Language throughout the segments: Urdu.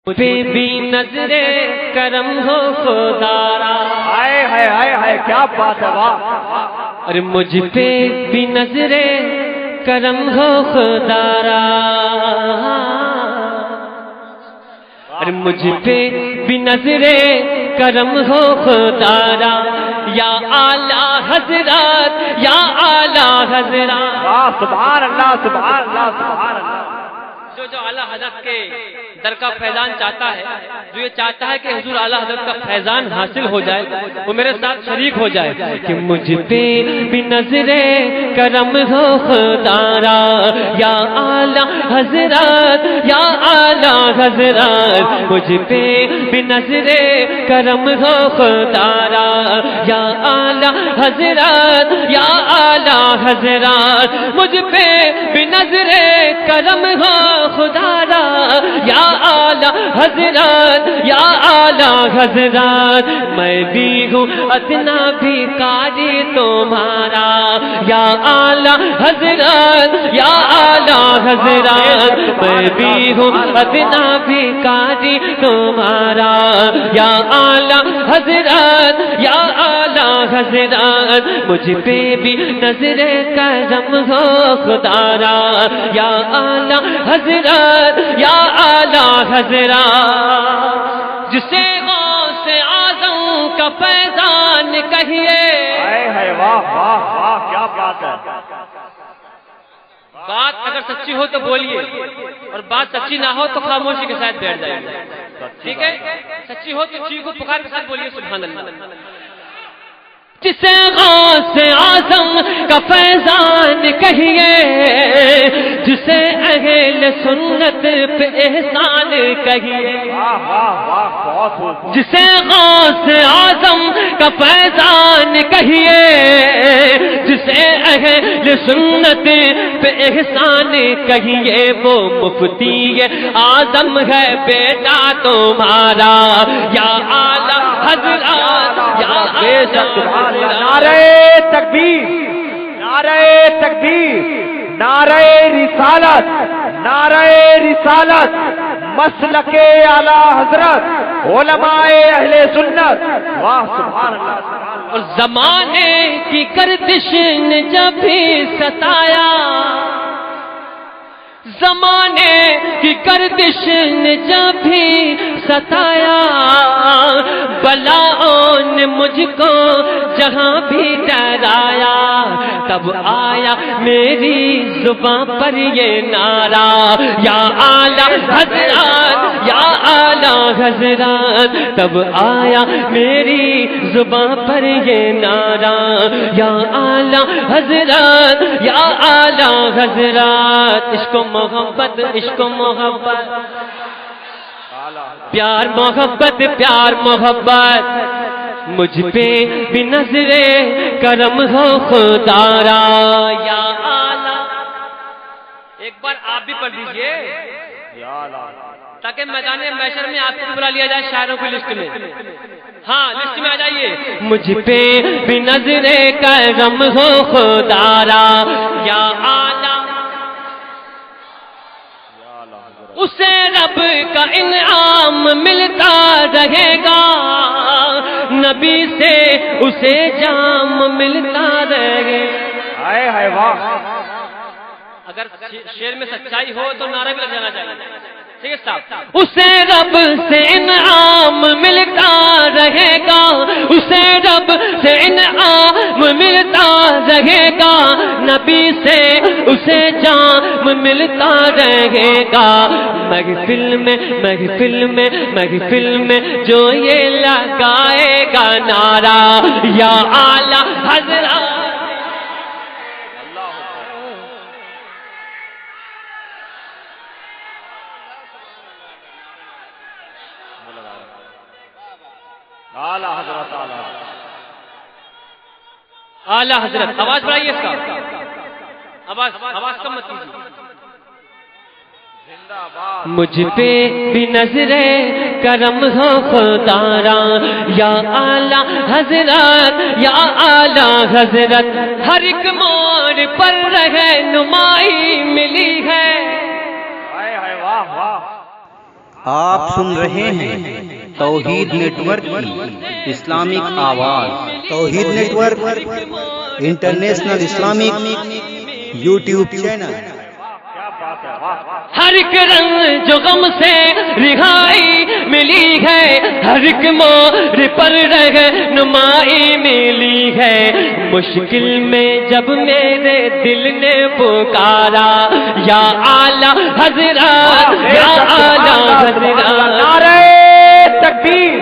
پہ بھی نظر کرم ہو خدارا، ہائے ہائے ہائے ہائے کیا بات ہے، واہ، اور مجھ پہ بھی نظر کرم ہو خدارا، اور مجھ پہ بھی نظر کرم ہو خدارا، یا اعلی حضرات یا اعلی حضرات، واہ سبحان اللہ سبحان اللہ سبحان اللہ۔ جو اعلیٰ حضرت کے در کا فیضان چاہتا ہے، جو یہ چاہتا ہے کہ حضور اعلیٰ حضرت کا فیضان حاصل ہو جائے، وہ میرے ساتھ شریک ہو جائے کہ مجھ پہ بھی نظر کرم ہو خدارا، یا اعلیٰ حضرت یا اعلیٰ حضرت، مجھ پہ بھی نظر کرم ہو خدارا، یا اعلیٰ حضرت یا اعلیٰ حضرت، مجھ پہ بھی نظر کرم ہو خدارا، یا اعلیٰ حضرات یا اعلیٰ حضرات، میں بھی ہوں ادنا بھکاری تمہارا، یا اعلیٰ حضرات یا اعلیٰ حضرات، میں بھی ہوں ادنا بھکاری تمہارا، یا اعلیٰ حضرات یا اعلیٰ حضرات، مجھ پہ بھی نظر کرم ہو خدارا، یا اعلیٰ حضرات یا اعلیٰ حضرات، جسے غوث اعظم کا فیضان کہیے، ہائے ہائے واہ واہ واہ کیا بات ہے۔ بات اگر سچی ہو تو بولیے، اور بات سچی نہ ہو تو خاموشی کے ساتھ بیٹھ جائیے، ٹھیک ہے؟ سچی ہو تو چیخو پکار کے ساتھ بولیے سبحان اللہ۔ جسے غوث اعظم کا فیضان کہیے، جسے اہل سنت پہ احسان کہیے، واہ واہ واہ بہت خوب۔ جسے غوث اعظم کا فیضان کہیے، جسے اہل سنت پہ احسان کہیے، وہ مفتی اعظم ہے بیٹا تمہارا، یا اعلیٰ حضرات یا اعلیٰ۔ نعرہ تکبیر، نعرہ تکبیر، نعرہ رسالت، نعرہ رسالت، مسلک اعلیٰ حضرت، علماء اہل سنت، واہ سبحان اللہ۔ اور زمانے کی گردش نے جب بھی ستایا، زمانے کی گردش نے جب بھی ستایا، بلاؤں نے مجھ کو جہاں بھی ڈرایا، تب آیا میری زباں پر یہ نعرہ، یا اعلیٰ حضرات یا اعلیٰ حضرات، تب آیا میری زباں پر یہ نعرہ، یا اعلیٰ حضرات یا اعلیٰ حضرات، عشق و محبت عشق و محبت، پیار محبت پیار محبت، مجھ پہ بھی نظر کرم ہو خدارا، یا اعلیٰ۔ ایک بار آپ بھی پڑھ دیجئے تاکہ میدان محشر میں آپ کو بلا لیا جائے شاعروں کی لسٹ میں، ہاں لسٹ میں آ جائیے۔ مجھ پہ بھی نظر کرم ہو خدارا، یا اعلیٰ، اسے رب کا انعام ملتا رہے گا، نبی سے اسے جام ملتا رہے گا۔ ہائے ہائے واہ۔ اگر شعر میں سچائی ہو تو نعرہ بھی لگ جانا چاہیے، ٹھیک ہے صاحب؟ اسے رب سے انعام ملتا رہے گا، اسے رب سے انعام ملتا رہے گا، نبی سے اسے جام ملتا رہے گا، محفل میں محفل میں محفل میں جو یہ لگائے گا نعرہ، یا اعلیٰ حضرات۔ اعلیٰ حضرت اعلیٰ حضرت، آواز بڑھائیے اس کا، آواز کم مت کیجیے۔ مجھ پہ بھی نظر کرم ہو خدارا، یا اعلیٰ حضرت یا اعلیٰ حضرت، ہر ایک موڑ پر رہنمائی ملی ہے، ہائے ہائے واہ واہ۔ آپ سن رہے ہیں توحید نیٹ ورک کی اسلامک آواز۔ Tauheed network international Islamic YouTube channel. ہر ایک رنگ جو غم سے رہائی ملی ہے، ہر ایک موڑ پر رہنمائی ملی ہے۔ مشکل میں جب میرے دل نے پکارا، یا اعلیٰ حضرات، یا اعلیٰ حضرات، نعرہ تکبیر،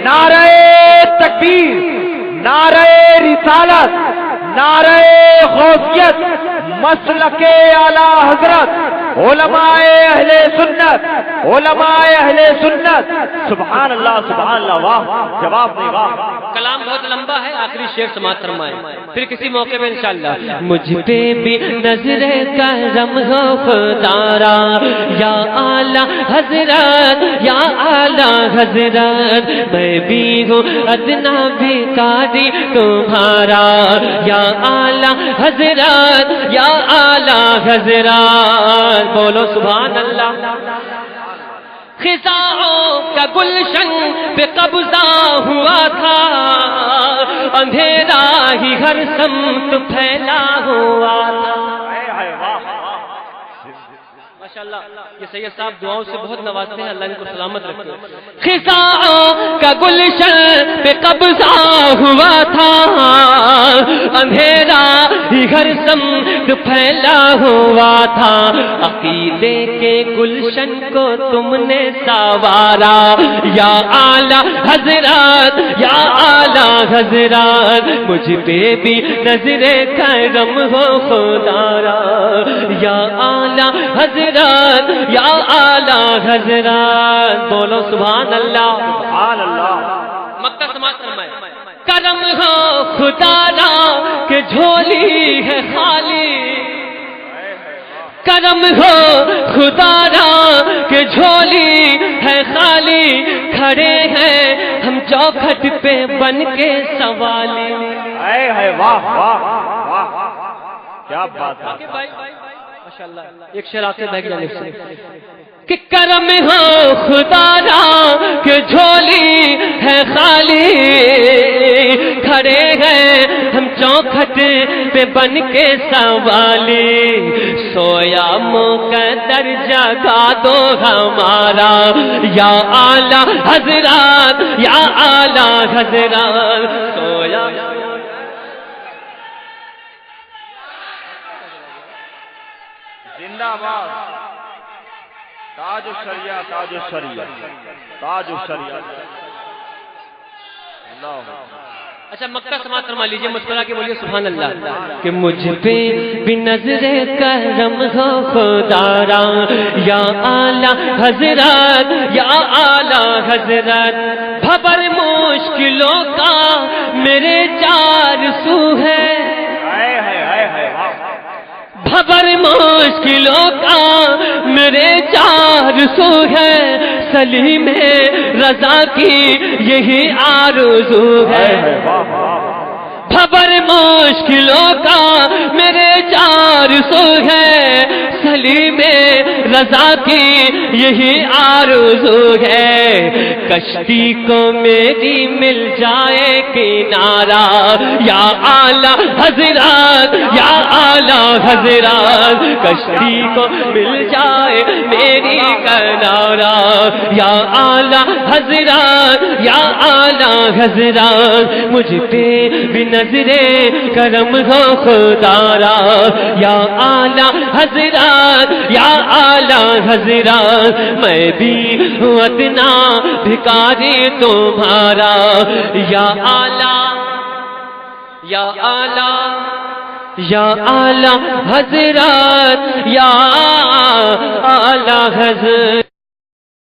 نعرہ تکبیر، نعرہ رسالت، نعرہ غوثیت، مسلک اعلیٰ حضرت، علماء اہل سنت، علماء اہل سنت۔ سبحان اللہ، سبحان اللہ، واہ، جواب نہیں، واہ۔ کلام بہت لمبا ہے، آخری شعر سماعت فرمائیں، پھر کسی موقع پہ انشاءاللہ۔ مجھ پہ بھی نظر کرم ہو خدارا، یا اعلیٰ حضرت، یا اعلیٰ حضرت، میں بھی ہوں ادنا بھکاری تمہارا، یا اعلیٰ حضرت، یا اعلیٰ حضرت، بولو سبحان اللہ۔ خزاؤں کا گلشن پہ قبضہ ہوا تھا، اندھیرا ہی ہر سمت پھیلا ہوا تھا۔ ماشاءاللہ، یہ سید صاحب دعاؤں سے بہت نوازتے ہیں، اللہ ان کو سلامت رکھے۔ خزاؤں کا گلشن پہ قبضہ ہوا تھا، اندھیرا ہی ہر سمت پھیلا ہوا تھا، عقیدے کے گلشن کو تم نے سنوارا، یا اعلیٰ حضرات، یا اعلیٰ حضرات، مجھ پہ بھی نظر کرم ہو خدارا، یا اعلیٰ حضرات، یا اعلیٰ حضرات، بولو سبحان اللہ، سبحان اللہ۔ مکہ سماعت فرمائے۔ کرم ہو خدارا کہ جھولی ہے خالی، کرم ہو خدارا کہ جھولی ہے خالی، کھڑے ہیں ہم چوکھٹ پہ بن کے سوالی۔ اے واہ واہ واہ، کیا بات ہے۔ ماشاءاللہ، ایک شعر آتے بھائی جانب سے کہ کرم ہو خدارا کہ جھولی ہے خالی، کھڑے ہیں ہم چوکھٹ پہ بن کے سوالی، سویا مقدر جگا دو ہمارا، یا اعلیٰ حضرات، یا اعلیٰ حضرات، سویا۔ زندہ باد، تاج الشریعہ، تاج الشریعہ، تاج الشریعہ۔ اللہ۔ اچھا مکہ سماعت فرما لیجیے، مسکرا کے بولیے سبحان اللہ۔ کہ مجھ پہ بھی نظر کرم ہو خدارا، یا اعلیٰ حضرات، یا اعلیٰ حضرت، خبر مشکلوں کا میرے چار سو ہے، خبر مشکلوں کا میرے چار سو ہے، سلیم رضا کی یہی آرزو ہے، خبر مشکلوں کا میرے چار سو ہے، سلیم رضا کی یہی آرزو ہے، کشتی کو میری مل جائے کنارہ، یا اعلیٰ حضرات، یا اعلیٰ حضرات، کشتی کو مل جائے میری کنارہ، یا اعلیٰ حضرات، یا اعلیٰ حضرات، مجھ پہ بھی نظر کرم ہو خدارا، یا اعلیٰ حضرات، یا اعلیٰ حضرات، میں بھی ہوں ادنا بھکاری تمہارا، یا اعلیٰ، یا اعلیٰ، یا اعلیٰ حضرات، یا اعلیٰ حضرات۔